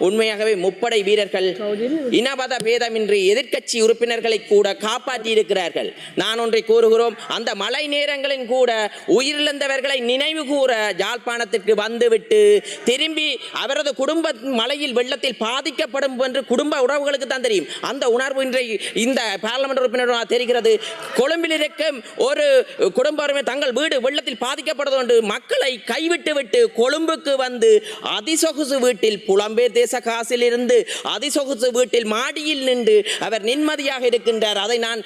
உண்மையாகவே முப்படை வீரர்கள் இனபத பேதமின்றி எதிர்க்கட்சி உறுப்பினர்களை கூட காப்பாற்றி இருக்கிறார்கள். நான் ஒன்றை கூறுகிறோம், அந்த மழை நேரங்களின் கூட உயிரிழந்தவர்களை நினைவு கூற யாழ்ப்பாணத்திற்கு வந்துவிட்டு திரும்பி அவரது குடும்ப மழையில் வெள்ளத்தில் பாதிக்கப்படும் என்று குடும்ப உறவுகளுக்கு தான் தெரியும். அந்த உணர்வு இன்றைய இந்த பார்லமெண்ட் உறுப்பினர் தெரிகிறது. கொழும்பில் இருக்கும் ஒரு குடும்ப தங்கள் வீடு வெள்ளத்தில் பாதிக்கப்படுவது என்று மக்களை கைவிட்டு விட்டு கொழும்புக்கு வந்து அதிசொகுசு வீட்டில் புலம்பெயர் தேச காசில் இருந்து அதிசொகுசு வீட்டில் மாடியில் நின்று அவர் நிம்மதியாக இருக்கின்றார். அதை நான்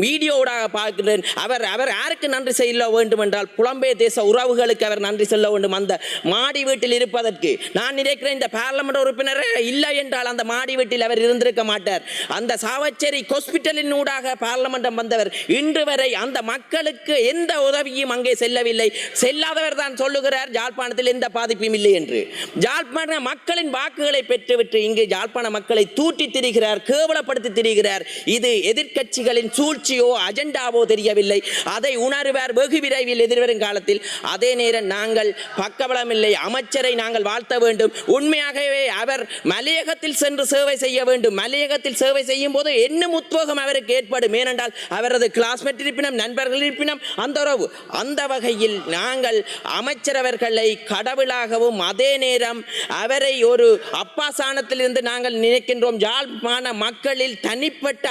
வீடியோவாக பார்க்கிறேன். அவர் யாருக்கு நன்றி செய்ய வேண்டும் என்றால் புலம்பெயர் தேச உறவுகளுக்கு அவர் நன்றி சொல்ல வேண்டும். அந்த மாடி வீட்டில் இருப்பதற்கு நான் நினைக்கிறேன் இந்த பார்லமெண்ட் உறுப்பினர் இல்லை என்றால் அந்த மாடி வீட்டில் அவர் இருந்திருக்க மாட்டார். அந்த சாவச்சேரி ஹாஸ்பிட்டலின் ஊடாக பார்லமெண்டம் வந்தவர் இன்று வரை அந்த மக்களுக்கு எந்த உதவியும் அங்கே செல்லவில்லை. செல்லாதவர் தான் சொல்லுகிறார் யாழ்ப்பாணத்தில் எந்த பாதிப்பும் இல்லை என்று. யாழ்ப்பாண மக்களின் வாக்குகளை பெற்றுவிட்டு இங்கு யாழ்ப்பாண மக்களை தூட்டி திரிகிறார், கேவலப்படுத்தி திரிகிறார். இது எதிர்க்கட்சிகளின் சூழ்ச்சியோ அஜெண்டாவோ தெரியவில்லை. அதை உணர்வார் வெகு விரைவில் எதிர்வரும் காலத்தில். அதே நேரம் நாங்கள் பக்கபலம் இல்லை, அமைச்சரை நாங்கள் வாழ்த்த வேண்டும். உண்மையாகவே அவர் மலையகத்தில் சென்று சேவை செய்ய வேண்டும். மலையகத்தில் சேவை செய்யும் போது என்ன உத்வேகம் அவருக்கு ஏற்படும். ஏனென்றால் அவரது கிளாஸ்மேட் இருப்பினும் நண்பர்கள் இருப்பினும் அந்த உறவு. அந்த வகையில் நாங்கள் அமைச்சரவர்களை கடவுளாகவும் அதே நேரம் அவரை ஒரு அப்பாசானத்திலிருந்து நாங்கள் நினைக்கின்றோம். யாழ்ப்பாண மக்களில் தனிப்பட்ட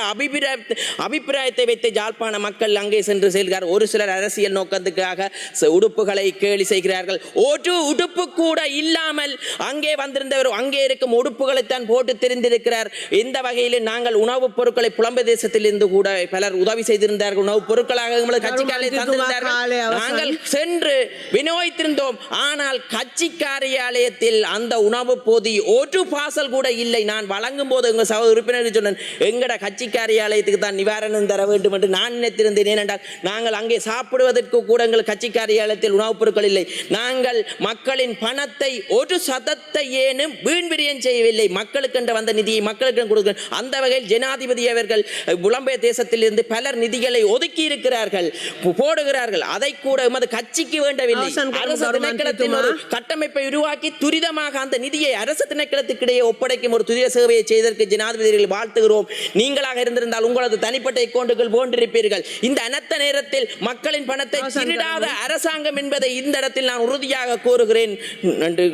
அபிப்பிராயத்தை வைத்து யாழ்ப்பாண மக்கள் அங்கே சென்று செல்கிறார். ஒரு சிலர் அரசியல் நோக்கத்துக்காக உடுப்புகளை கேலி செய்கிறார்கள். ஒரு உடுப்பு கூட இல்லாமல் அங்கே வந்திருந்தவர் அங்கே இருக்கும் உடுப்புகளைத்தான் போட்டு தெரிந்திருக்கிறார். இந்த வகையில் நாங்கள் உணவுப் பொருட்களை புலம்பெயர் தேசத்தில் இருந்து கூட பலர் உதவி செய்திருந்தார்கள். உணவுப் பொருட்களாக கட்சிக்காரர்களை தந்திருந்தார்கள். நாங்கள் சென்று வினோதித்திருந்தோம். ஆனால் கட்சி காரியாலயத்தில் அந்த உணவு போதி ஒரு பாசல் கூட இல்லை. நான் வழங்கும் போது எங்கள் சகோதர உறுப்பினருக்கு சொன்னேன், எங்கட கட்சி காரியாலயத்துக்கு தான் நிவாரணம் தர வேண்டும் என்று நான் நினைத்திருந்தேன். ஏனென்றால் நாங்கள் அங்கே சாப்பிடுவதற்கு கூட எங்கள் கட்சி காரியாலயத்தில் உணவுப் பொருட்கள் இல்லை. நாங்கள் மக்களின் பணத்தை ஒரு சதத்தை ஏனும் வீண்விரியம் செய்யவில்லை. மக்களுக்கு வந்த நிதியை மக்களுக்கு கொடுக்க. அந்த வகையில் ஜனாதிபதி அவர்கள் புலம்பெயர் தேசத்தில் இருந்து பலர் நிதிகளை ஒதுக்கி இருக்கிறார்கள், போடுகிறார்கள். அதை கூட எமது கட்சிக்கு வேண்டவில்லை. அரசு திணைக்களத்தின் ஒரு கட்டமைப்பை உருவாக்கி துரிதமாக அந்த நிதியை அரசு திணைக்களத்துக்கிடையே ஒப்படைக்கும் ஒரு துரித சேவையை செய்ததற்கு ஜனாதிபதிகள் வாழ்த்துகிறோம். நீங்களாக இருந்திருந்தால் உங்களது தனிப்பட்ட அக்கவுண்டுகள் போன்றிருப்பீர்கள். இந்த அனர்த்த நேரத்தில் மக்களின் பணத்தை திருடாத அரசாங்கம் என்பதை இந்த இடத்தில் நான் உறுதியாக கூறுகிறேன். நன்றி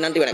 வணக்கம்.